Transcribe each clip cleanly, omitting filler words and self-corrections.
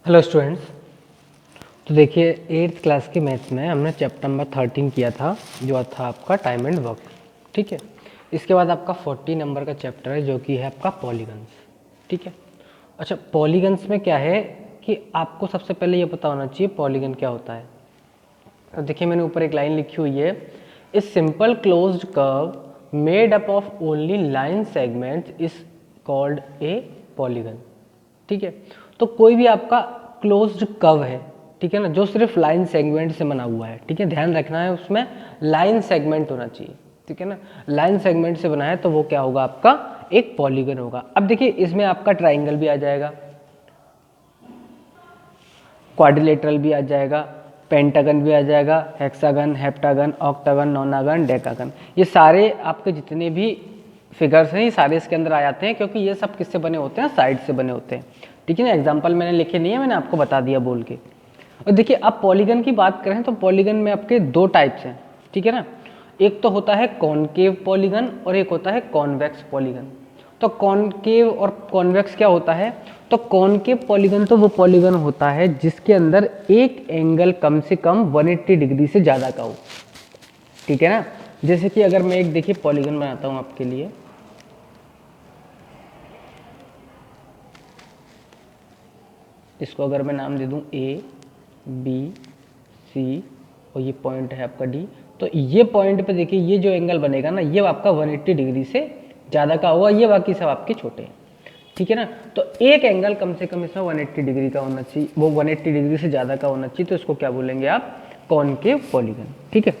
Hello students. तो देखिए 8th class के मैथ्स में हमने चैप्टर नंबर 13 किया था, जो था आपका टाइम एंड वर्क। ठीक है, इसके बाद आपका 40 नंबर का चैप्टर है जो कि है आपका पॉलीगन्स। ठीक है, अच्छा पॉलीगन्स में क्या है कि आपको सबसे पहले ये पता होना चाहिए पॉलीगन क्या होता है। तो देखिए मैंने ऊपर एक लाइन लिखी हुई है, a simple closed curve made up of only line segment is called a polygon. ठीक है, तो कोई भी आपका क्लोज्ड कर्व है, ठीक है ना, जो सिर्फ लाइन सेगमेंट से बना हुआ है। ठीक है, ध्यान रखना है उसमें लाइन सेगमेंट होना चाहिए। ठीक है ना, लाइन सेगमेंट से बना है तो वो क्या होगा, आपका एक पॉलीगन होगा। अब देखिए इसमें आपका ट्राइंगल भी आ जाएगा, क्वाड्रिलेटरल भी आ जाएगा, पेंटागन भी आ जाएगा, हेक्सागन, हेप्टागन, ऑक्टागन, नोनागन, डेकागन। ये सारे आपके जितने भी फिगर्स हैं ये सारे इसके अंदर आ जाते हैं, क्योंकि ये सब किससे बने होते हैं, साइड से बने होते हैं। ठीक है ना, एग्जाम्पल मैंने लिखे नहीं है, मैंने आपको बता दिया बोल के। और देखिए अब पॉलीगन की बात करें तो पॉलीगन में आपके दो टाइप्स हैं। ठीक है ना, एक तो होता है कॉनकेव पॉलीगन और एक होता है कॉन्वेक्स पॉलीगन। तो कॉनकेव और कॉन्वेक्स क्या होता है, तो कॉनकेव पॉलीगन तो वो पॉलीगन होता है जिसके अंदर एक एंगल कम से कम 180 डिग्री से ज़्यादा का हो। ठीक है ना, जैसे कि अगर मैं एक देखिए पॉलीगन बनाता हूँ आपके लिए, इसको अगर मैं नाम दे दूँ ए बी सी और ये पॉइंट है आपका डी, तो ये पॉइंट पे देखिए ये जो एंगल बनेगा ना, ये आपका 180 डिग्री से ज़्यादा का होगा, ये बाकी सब आपके छोटे हैं। ठीक है ना, तो एक एंगल कम से कम इसमें 180 डिग्री का होना चाहिए, वो 180 डिग्री से ज़्यादा का होना चाहिए, तो इसको क्या बोलेंगे आप, कॉनकेव पॉलीगन। ठीक है,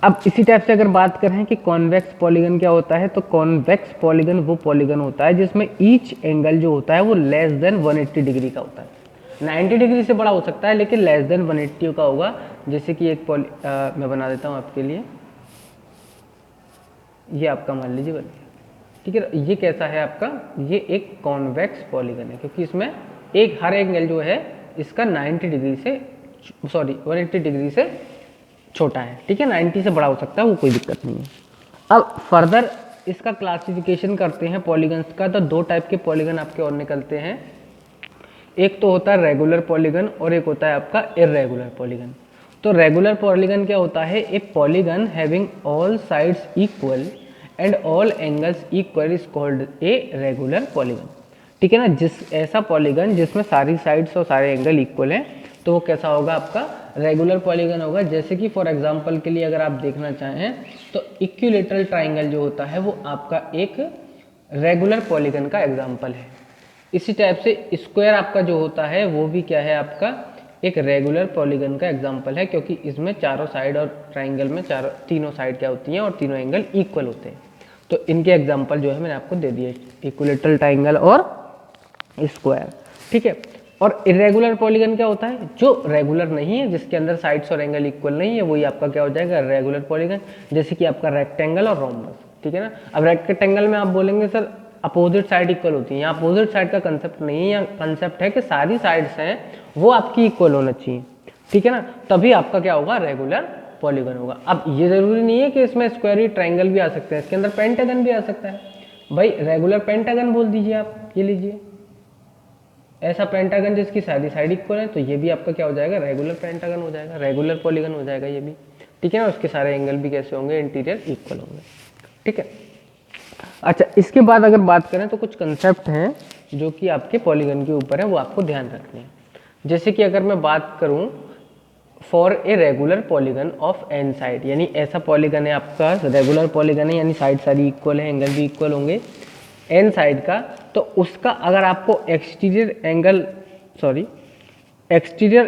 अब इसी टाइप से अगर बात करें कि कॉन्वेक्स पॉलीगन क्या होता है, तो कॉन्वेक्स पॉलीगन वो पॉलीगन होता है जिसमें ईच एंगल जो होता है वो लेस देन 180 डिग्री का होता है। 90 डिग्री से बड़ा हो सकता है लेकिन लेस देन 180 का होगा। जैसे कि एक मैं बना देता हूँ आपके लिए, ये आपका मान लीजिए बन गया। ठीक है, ये कैसा है आपका, ये एक कॉन्वेक्स पॉलीगन है, क्योंकि इसमें एक हर एंगल जो है इसका 90 डिग्री से 180 डिग्री से छोटा है। ठीक है, 90 से बड़ा हो सकता है, वो कोई दिक्कत नहीं है। अब फर्दर इसका क्लासिफिकेशन करते हैं पॉलीगन्स का, तो दो टाइप के पॉलीगन आपके और निकलते हैं, एक तो होता है रेगुलर पॉलीगन और एक होता है आपका इर्रेगुलर पॉलीगन। तो रेगुलर पॉलीगन क्या होता है, एक polygon having all sides equal and all angles equal is called a regular polygon. ठीक है ना, जिस ऐसा पॉलीगन जिसमें सारी साइड्स और सारे एंगल इक्वल हैं, तो वो कैसा होगा, आपका रेगुलर पॉलीगन होगा। जैसे कि फॉर एग्जांपल के लिए अगर आप देखना चाहें तो इक्विलेटरल ट्राइंगल जो होता है वो आपका एक रेगुलर पॉलीगन का एग्जाम्पल है। इसी टाइप से स्क्वायर आपका जो होता है वो भी क्या है, आपका एक रेगुलर पॉलीगन का एग्जाम्पल है, क्योंकि इसमें चारों साइड और ट्राइंगल में तीनों साइड क्या होती हैं और तीनों एंगल इक्वल होते हैं। तो इनके एग्जाम्पल जो है मैंने आपको दे दिए, इक्विलेटरल ट्राइंगल और स्क्वायर। ठीक है, और इरेगुलर पॉलीगन क्या होता है, जो रेगुलर नहीं है, जिसके अंदर साइड्स और एंगल इक्वल नहीं है, वही आपका क्या हो जाएगा, रेगुलर पॉलीगन। जैसे कि आपका रेक्टेंगल और रोम्बस। ठीक है ना, अब रेक्टेंगल में आप बोलेंगे सर अपोजिट साइड इक्वल होती है, यहाँ अपोजिट साइड का कंसेप्ट नहीं है, यहाँ कंसेप्ट है कि सारी साइड्स हैं वो आपकी इक्वल होना चाहिए। ठीक है ना, तभी आपका क्या होगा, रेगुलर पॉलीगन होगा। अब ये जरूरी नहीं है कि इसमें स्क्वायर ट्राइंगल भी आ सकते हैं, इसके अंदर पेंटागन भी आ सकता है। भाई रेगुलर पेंटागन बोल दीजिए आप, ये लीजिए ऐसा पेंटागन जिसकी सारी साइड इक्वल है, तो ये भी आपका क्या हो जाएगा, रेगुलर पेंटागन हो जाएगा, रेगुलर पॉलीगन हो जाएगा ये भी। ठीक है ना, उसके सारे एंगल भी कैसे होंगे, इंटीरियर इक्वल होंगे। ठीक है, अच्छा इसके बाद अगर बात करें तो कुछ कंसेप्ट हैं जो कि आपके पॉलीगन के ऊपर है, वो आपको ध्यान रखने हैं। जैसे कि अगर मैं बात करूं for a regular polygon of n side, यानी ऐसा पॉलीगन है आपका रेगुलर पॉलीगन है, यानी साइड सारी इक्वल है, एंगल भी इक्वल होंगे एन साइड का, तो उसका अगर आपको एक्सटीरियर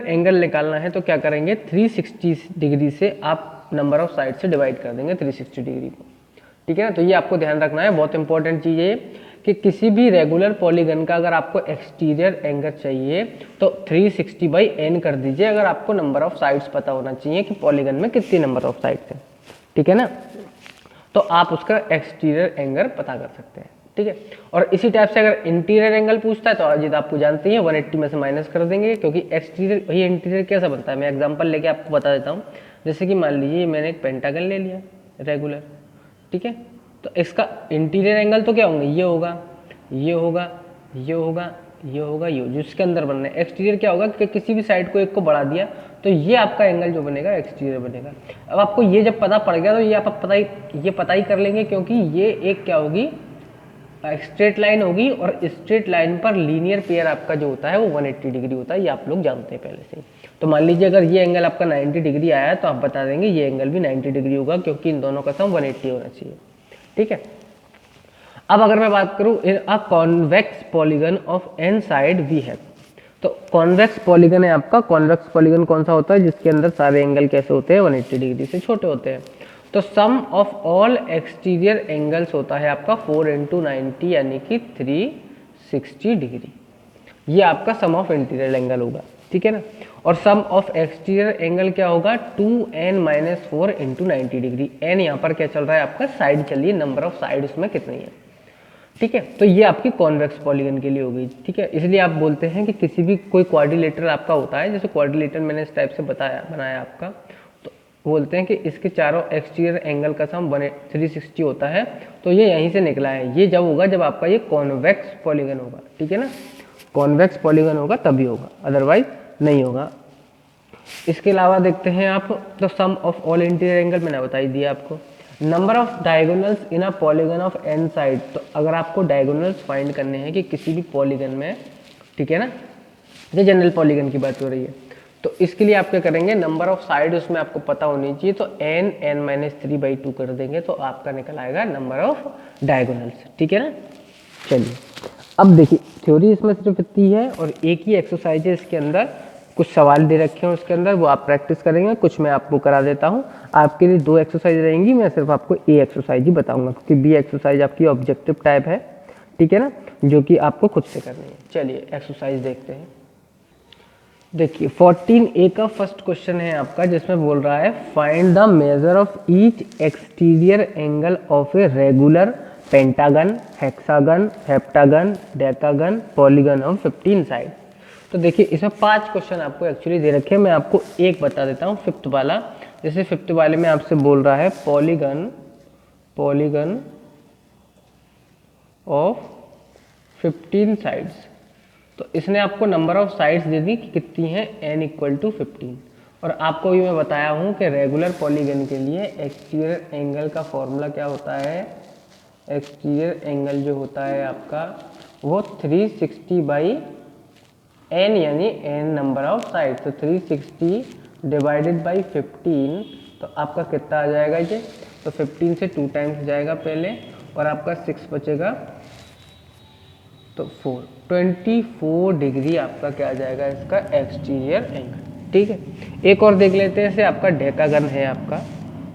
एंगल निकालना है तो क्या करेंगे, 360 डिग्री से आप नंबर ऑफ साइड से डिवाइड कर देंगे 360 डिग्री को। ठीक है ना, तो ये आपको ध्यान रखना है, बहुत इंपॉर्टेंट चीज़ है कि किसी भी रेगुलर पॉलीगन का अगर आपको एक्सटीरियर एंगल चाहिए तो 360/n कर दीजिए, अगर आपको नंबर ऑफ साइड्स पता होना चाहिए कि पॉलीगन में कितनी नंबर ऑफ साइड्स हैं। ठीक है ना, तो आप उसका एक्सटीरियर एंगल पता कर सकते हैं। ठीक है, और इसी टाइप से अगर इंटीरियर एंगल पूछता है तो अजीत आपको जानते हैं 180 में से माइनस कर देंगे, क्योंकि एक्सटीरियर ये इंटीरियर कैसा बनता है, मैं एग्जांपल लेके आपको बता देता हूँ। जैसे कि मान लीजिए मैंने एक पेंटागन ले लिया रेगुलर, ठीक है, तो इसका इंटीरियर एंगल तो क्या होंगे, ये होगा, ये होगा, ये होगा, ये होगा यू, जिसके अंदर बनना है। एक्सटीरियर क्या होगा कि किसी भी साइड को एक को बढ़ा दिया तो ये आपका एंगल जो बनेगा एक्सटीरियर बनेगा। अब आपको ये जब पता पड़ गया तो ये आप पता ही कर लेंगे, क्योंकि ये एक क्या होगी, स्ट्रेट लाइन होगी, और स्ट्रेट लाइन पर लीनियर पेयर आपका जो होता है वो 180 डिग्री होता है, ये आप लोग जानते हैं पहले से। तो मान लीजिए अगर ये एंगल आपका 90 डिग्री आया है तो आप बता देंगे ये एंगल भी 90 डिग्री होगा, क्योंकि इन दोनों का सम 180 होना चाहिए। ठीक है, अब अगर मैं बात करूं in a convex polygon of n side we have, तो कॉन्वेक्स पॉलीगन है आपका। कॉन्वेक्स पॉलीगन कौन सा होता है, जिसके अंदर सारे एंगल कैसे होते हैं, 180 डिग्री से छोटे होते हैं। तो sum of all exterior angles होता है आपका 4 × 90 यानी कि 360 डिग्री। ये आपका सम ऑफ इंटीरियर एंगल होगा, ठीक है ना। और सम ऑफ एक्सटीरियर एंगल क्या होगा, 2n - 4 × 90 डिग्री। n यहाँ पर क्या चल रहा है आपका, साइड चलिए, नंबर ऑफ साइड उसमें कितनी है, ठीक है। तो ये आपकी कॉन्वेक्स पॉलीगन के लिए हो गई, ठीक है। इसलिए आप बोलते हैं कि किसी भी कोई क्वाड्रिलेटरल आपका होता है, जैसे क्वाड्रिलेटरल मैंने इस टाइप से बनाया आपका, तो बोलते हैं कि इसके चारों एक्सटीरियर एंगल का सम 360 होता है। तो ये यहीं से निकला है। ये जब होगा जब आपका ये कॉन्वेक्स पॉलीगन होगा, ठीक है ना। कॉन्वेक्स पॉलीगन होगा तभी होगा, अदरवाइज नहीं होगा। इसके अलावा देखते हैं आप, तो sum of all interior angle मैंने बता ही दिया आपको। Number of diagonals in a polygon of n side, तो अगर आपको डायगोनल्स फाइंड करने हैं कि किसी भी पॉलीगन में, ठीक है ना, ये जनरल पॉलीगन की बात हो रही है, तो इसके लिए आप क्या करेंगे, नंबर ऑफ साइड उसमें आपको पता होनी चाहिए, तो n - 3/2 कर देंगे तो आपका निकल आएगा नंबर ऑफ डायगोनल्स, ठीक है ना। चलिए अब देखिए, थ्योरी इसमें सिर्फ इतनी है और एक ही एक्सरसाइज है इसके अंदर, कुछ सवाल दे रखे हैं उसके अंदर, वो आप प्रैक्टिस करेंगे, कुछ मैं आपको करा देता हूँ। आपके लिए 2 एक्सरसाइज रहेंगी, मैं सिर्फ आपको ए एक्सरसाइज ही बताऊंगा, क्योंकि बी एक्सरसाइज आपकी ऑब्जेक्टिव टाइप है, ठीक है ना, जो कि आपको खुद से करनी है। चलिए एक्सरसाइज देखते हैं। देखिए 14A का फर्स्ट क्वेश्चन है आपका, जिसमें बोल रहा है find the measure of each exterior angle of a regular pentagon, hexagon, heptagon, decagon, polygon of 15 side. तो देखिए इसमें 5 क्वेश्चन आपको एक्चुअली दे रखे हैं, मैं आपको एक बता देता हूँ, फिफ्थ वाला। जैसे फिफ्थ वाले में आपसे बोल रहा है पॉलीगन ऑफ 15 साइड्स, तो इसने आपको नंबर ऑफ साइड्स दे दी कि कितनी है, n = 15। और आपको भी मैं बताया हूँ कि रेगुलर पॉलीगन के लिए एक्सटीरियर एंगल का फॉर्मूला क्या होता है, एक्सटीरियर एंगल जो होता है आपका वो 360/n यानी n नंबर ऑफ साइड, तो 360 / 15, तो आपका कितना आ जाएगा ये, तो 15 से 2 टाइम्स जाएगा पहले, और आपका 6 बचेगा, तो 24 डिग्री आपका क्या आ जाएगा, इसका एक्सटीरियर एंगल, ठीक है। एक और देख लेते हैं, जैसे आपका डेकागन है आपका।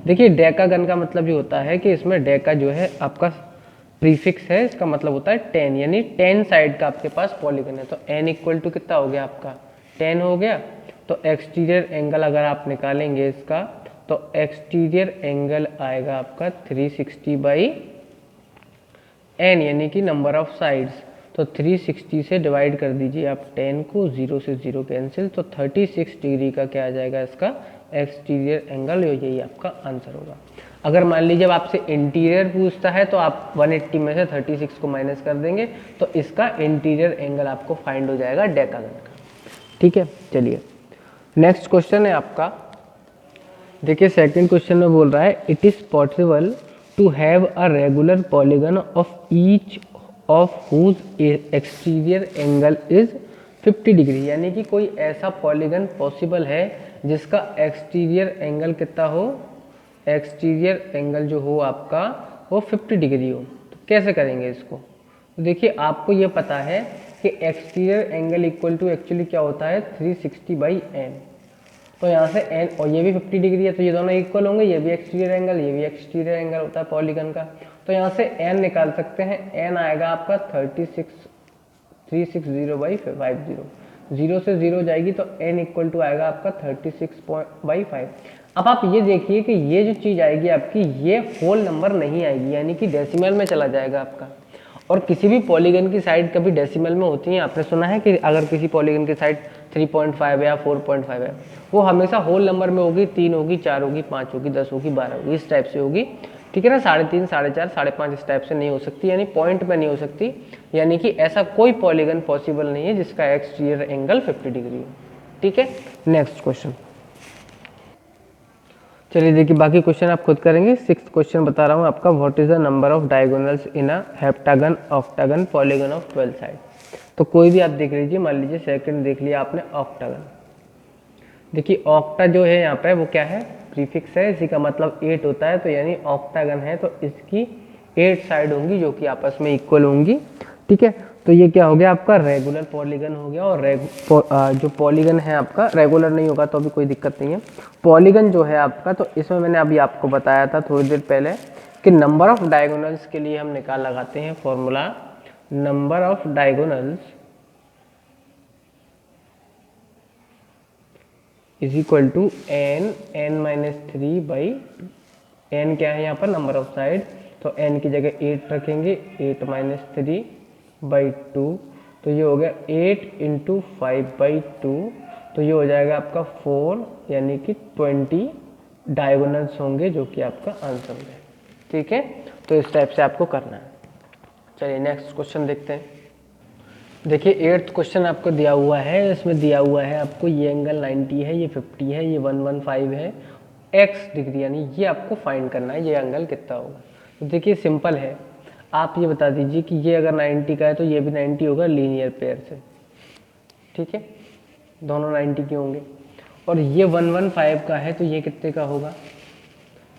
देखिए डेकागन का मतलब ये होता है कि इसमें डेका जो है आपका प्रीफिक्स है, इसका मतलब होता है 10, यानी 10 साइड का आपके पास पॉलीगन है, तो n = कितना हो गया आपका, 10 हो गया। तो एक्सटीरियर एंगल अगर आप निकालेंगे इसका, तो एक्सटीरियर एंगल आएगा आपका 360/n यानी कि नंबर ऑफ साइड्स, तो 360 से डिवाइड कर दीजिए आप 10 को, 0 से 0 कैंसिल, तो 36 डिग्री का क्या आ जाएगा इसका एक्सटीरियर एंगल, यही आपका आंसर होगा। अगर मान लीजिए अब आपसे इंटीरियर पूछता है तो आप 180 में से 36 को माइनस कर देंगे, तो इसका इंटीरियर एंगल आपको फाइंड हो जाएगा डेकागन का, ठीक है। चलिए नेक्स्ट क्वेश्चन है आपका। देखिए सेकंड क्वेश्चन में बोल रहा है it is possible to have a regular polygon of each of whose exterior angle is 50 degree, यानी कि कोई ऐसा पॉलीगन पॉसिबल है जिसका एक्सटीरियर एंगल कितना हो, एक्सटीरियर एंगल जो हो आपका वो 50 डिग्री हो। तो कैसे करेंगे इसको, तो देखिए आपको ये पता है कि exterior angle equal to actually क्या होता है 360/n, तो यहाँ से n, और ये भी 50 डिग्री है, तो ये दोनों इक्वल होंगे, ये भी एक्सटीरियर एंगल, ये भी एक्सटीरियर एंगल होता है पॉलीगन का, तो यहाँ से n निकाल सकते हैं। n आएगा आपका 360/50, 0 से 0 जाएगी, तो n = आएगा आपका 36/5। अब आप ये देखिए कि ये जो चीज़ आएगी आपकी, ये होल नंबर नहीं आएगी, यानी कि डेसिमल में चला जाएगा आपका। और किसी भी पॉलीगन की साइड कभी डेसिमल में होती है, आपने सुना है कि अगर किसी पॉलीगन की साइड 3.5 या 4.5 है, वो हमेशा होल नंबर में होगी, 3 होगी, 4 होगी, 5 होगी, 10 होगी, 12 होगी, इस टाइप से होगी, ठीक है ना। 3.5, 4.5, 5.5 इस टाइप से नहीं हो सकती, यानी पॉइंट में नहीं हो सकती। यानी कि ऐसा कोई पॉलीगन पॉसिबल नहीं है जिसका एक्सटीरियर एंगल 50 डिग्री हो। ठीक है, नेक्स्ट क्वेश्चन। चलिए देखिए बाकी क्वेश्चन आप खुद करेंगे। 6th क्वेश्चन बता रहा हूँ आपका, what is the number of diagonals in a heptagon octagon polygon of 12 side. तो कोई भी आप देख लीजिए, मान लीजिए सेकंड देख लिया आपने ऑक्टागन। देखिए ऑक्टा जो है यहाँ पे वो क्या है, प्रीफिक्स है, इसी का मतलब 8 होता है, तो यानी ऑक्टागन है तो इसकी 8 साइड होंगी जो कि आपस में इक्वल होंगी। ठीक है, तो ये क्या हो गया आपका रेगुलर पॉलीगन हो गया। और जो पॉलीगन है आपका रेगुलर नहीं होगा तो अभी कोई दिक्कत नहीं है। पॉलीगन जो है आपका, तो इसमें मैंने अभी आपको बताया था थोड़ी देर पहले कि नंबर ऑफ डायगोनल्स के लिए हम निकाल लगाते हैं formula, number of diagonals is equal to n by n क्या है यहाँ पर, नंबर ऑफ साइड, तो n की जगह 8 रखेंगे, 8 - 3 बाई 2, तो ये हो गया 8 × 5/2, तो ये हो जाएगा आपका 4, यानी कि 20 डायगोनल्स होंगे जो कि आपका आंसर है। ठीक है, तो इस टाइप से आपको करना है। चलिए नेक्स्ट क्वेश्चन देखते हैं। देखिए 8th क्वेश्चन आपको दिया हुआ है, इसमें दिया हुआ है आपको ये एंगल 90 है, ये 50 है, ये 115 है, x डिग्री, यानी ये आपको फाइंड करना है ये एंगल कितना होगा। तो देखिए सिंपल है, आप ये बता दीजिए कि ये अगर 90 का है तो ये भी 90 होगा लीनियर पेयर से। ठीक है, दोनों 90 के होंगे। और ये 115 का है तो ये कितने का होगा,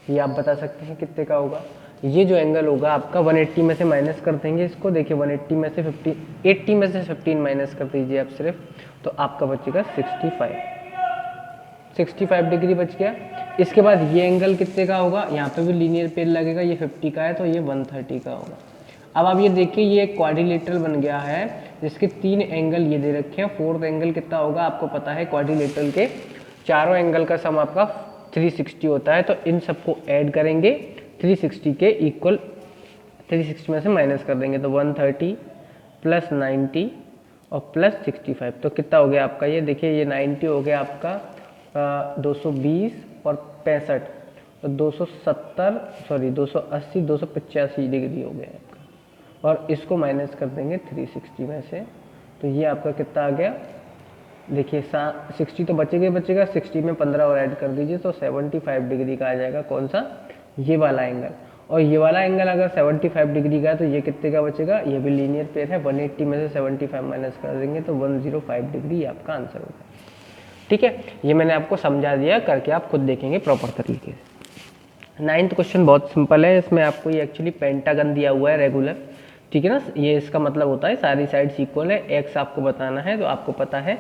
ये आप बता सकते हैं कितने का होगा। ये जो एंगल होगा आपका 180 में से माइनस कर देंगे इसको, देखिए 180 में से 50, 80 में से 15 माइनस कर दीजिए आप सिर्फ, तो आपका बचेगा 65 डिग्री बच गया। इसके बाद ये एंगल कितने का होगा, यहाँ पे भी लीनियर पेयर लगेगा, ये 50 का है तो ये 130 का होगा। अब आप ये देखिए ये एक क्वाड्रिलेटरल बन गया है जिसके 3 एंगल ये दे रखे हैं। 4th एंगल कितना होगा आपको पता है, क्वाड्रिलेटरल के चारों एंगल का सम आपका 360 होता है, तो इन सबको ऐड करेंगे 360 के इक्वल, 360 में से माइनस कर देंगे तो 130 प्लस 90 और प्लस 65, तो कितना हो गया आपका, ये देखिए ये 90 हो गया आपका 220 और 65, तो 280 285 डिग्री हो गया आपका। और इसको माइनस कर देंगे 360 में से, तो ये आपका कितना आ गया, देखिए 60 तो बचेगा, 60 में 15 और ऐड कर दीजिए तो 75 डिग्री का आ जाएगा। कौन सा, ये वाला एंगल। और ये वाला एंगल अगर 75 डिग्री का है तो ये कितने का बचेगा, ये भी लीनियर पेयर है, 180 में से 75 माइनस कर देंगे तो 105 डिग्री आपका आंसर होगा। ठीक है, ये मैंने आपको समझा दिया, करके आप खुद देखेंगे प्रॉपर तरीके से। 9th क्वेश्चन बहुत सिंपल है, इसमें आपको ये एक्चुअली पेंटागन दिया हुआ है रेगुलर। ठीक है ना, ये इसका मतलब होता है सारी साइड्स इक्वल है, एक्स आपको बताना है, तो आपको पता है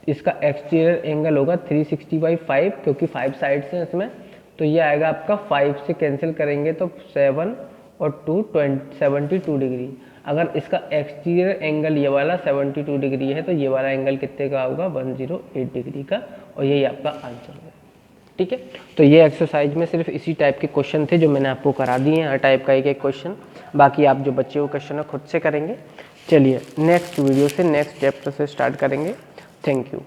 इसका एक्सटीरियर एंगल होगा 360/5, क्योंकि 5 साइड्स हैं इसमें, तो ये आएगा आपका 5 से कैंसिल करेंगे तो 7 और 2 72 डिग्री। अगर इसका एक्सटीरियर एंगल ये वाला 72 डिग्री है तो ये वाला एंगल कितने का होगा, 108 डिग्री का, और यही आपका आंसर है। ठीक है, तो ये एक्सरसाइज में सिर्फ इसी टाइप के क्वेश्चन थे जो मैंने आपको करा दिए हैं, हर टाइप का एक क्वेश्चन। बाकी आप जो बच्चे वो क्वेश्चन है खुद से करेंगे। चलिए नेक्स्ट वीडियो से नेक्स्ट चैप्टर से स्टार्ट करेंगे। Thank you.